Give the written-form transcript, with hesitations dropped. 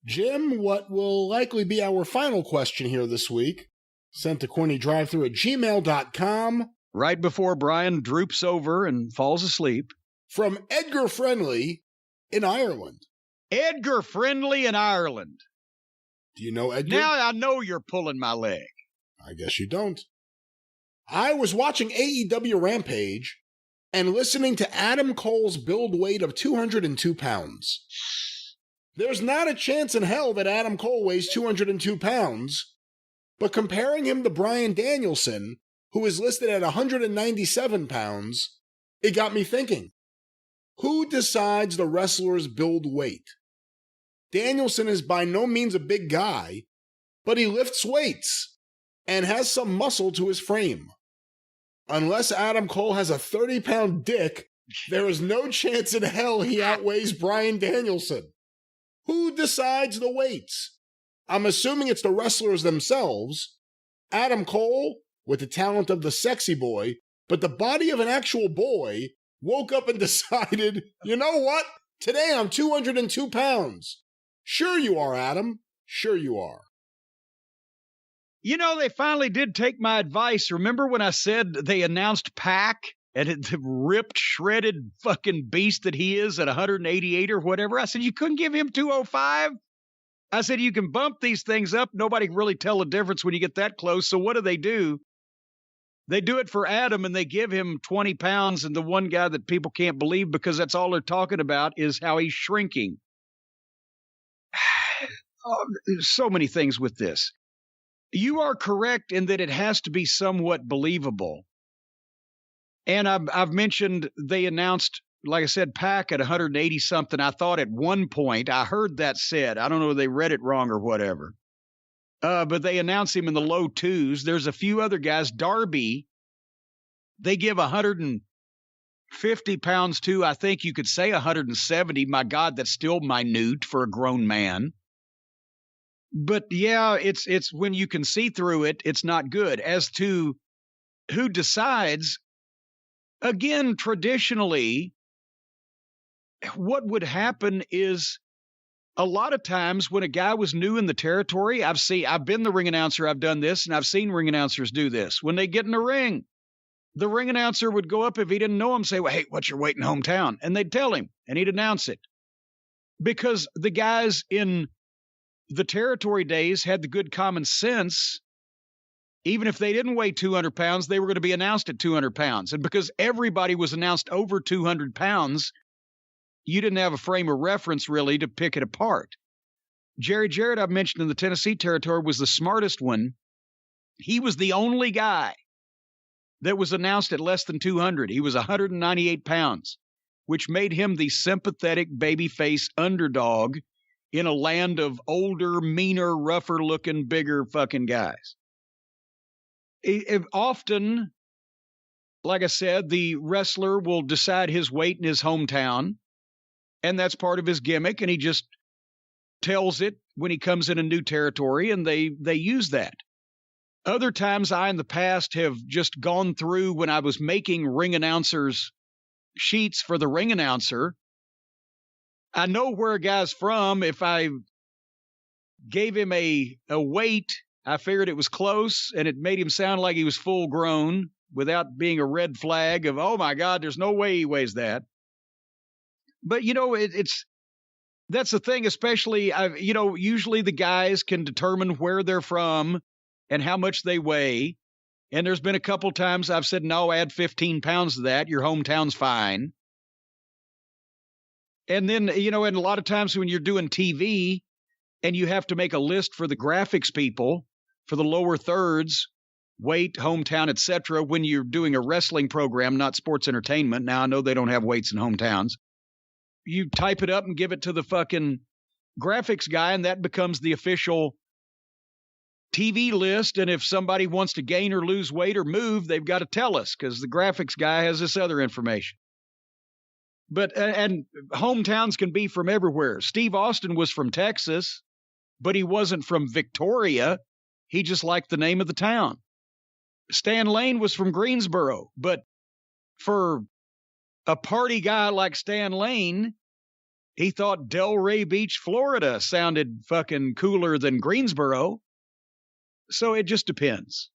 Jim, what will likely be our final question here this week, sent to cornydrivethrough@gmail.com. Right before Brian droops over and falls asleep. From Edgar Friendly in Ireland. Edgar Friendly in Ireland. Do you know Edgar? Now I know you're pulling my leg. I guess you don't. I was watching AEW Rampage and listening to Adam Cole's build weight of 202 pounds. There's not a chance in hell that Adam Cole weighs 202 pounds, but comparing him to Bryan Danielson, who is listed at 197 pounds, it got me thinking. Who decides the wrestler's build weight? Danielson is by no means a big guy, but he lifts weights and has some muscle to his frame. Unless Adam Cole has a 30-pound dick, there is no chance in hell he outweighs Bryan Danielson. Who decides the weights? I'm assuming it's the wrestlers themselves. Adam Cole, with the talent of the sexy boy, but the body of an actual boy, woke up and decided, you know what? Today I'm 202 pounds. Sure you are, Adam. Sure you are. You know, they finally did take my advice. Remember when I said they announced Pac and the ripped, shredded fucking beast that he is at 188 or whatever? I said, you couldn't give him 205? I said, you can bump these things up. Nobody can really tell the difference when you get that close. So what do? They do it for Adam and they give him 20 pounds. And the one guy that people can't believe because that's all they're talking about is how he's shrinking. Oh, so many things with this. You are correct in that it has to be somewhat believable. And I've mentioned they announced, like I said, Pac at 180 something. I thought at one point, I heard that said. I don't know if they read it wrong or whatever. But they announced him in the low twos. There's a few other guys. Darby, they give 150 pounds to, I think you could say 170. My God, that's still minute for a grown man. But yeah, it's when you can see through it, it's not good. As to who decides, again, traditionally, what would happen is a lot of times when a guy was new in the territory, I've been the ring announcer, I've done this, and I've seen ring announcers do this. When they get in the ring announcer would go up if he didn't know him, say, well, hey, what's your weight in hometown? And they'd tell him, and he'd announce it. Because the guys in the territory days had the good common sense. Even if they didn't weigh 200 pounds, they were going to be announced at 200 pounds. And because everybody was announced over 200 pounds, you didn't have a frame of reference really to pick it apart. Jarrett, I've mentioned in the Tennessee territory, was the smartest one. He was the only guy that was announced at less than 200. He was 198 pounds, which made him the sympathetic babyface underdog in a land of older, meaner, rougher-looking, bigger fucking guys. Often, like I said, the wrestler will decide his weight in his hometown, and that's part of his gimmick, and he just tells it when he comes in a new territory, and they use that. Other times, I in the past have just gone through when I was making ring announcers sheets for the ring announcer. I know where a guy's from. If I gave him a weight, I figured it was close, and it made him sound like he was full grown without being a red flag of, oh my God, there's no way he weighs that. But, you know, that's the thing, especially, usually the guys can determine where they're from and how much they weigh. And there's been a couple times I've said, no, add 15 pounds to that. Your hometown's fine. And then, and a lot of times when you're doing TV and you have to make a list for the graphics people, for the lower thirds, weight, hometown, etc., when you're doing a wrestling program, not sports entertainment. Now, I know they don't have weights in hometowns. You type it up and give it to the fucking graphics guy, and that becomes the official TV list. And if somebody wants to gain or lose weight or move, they've got to tell us because the graphics guy has this other information. But, and hometowns can be from everywhere. Steve Austin was from Texas, but he wasn't from Victoria. He just liked the name of the town. Stan Lane was from Greensboro, but for a party guy like Stan Lane, He thought Delray Beach, Florida sounded fucking cooler than Greensboro. So it just depends.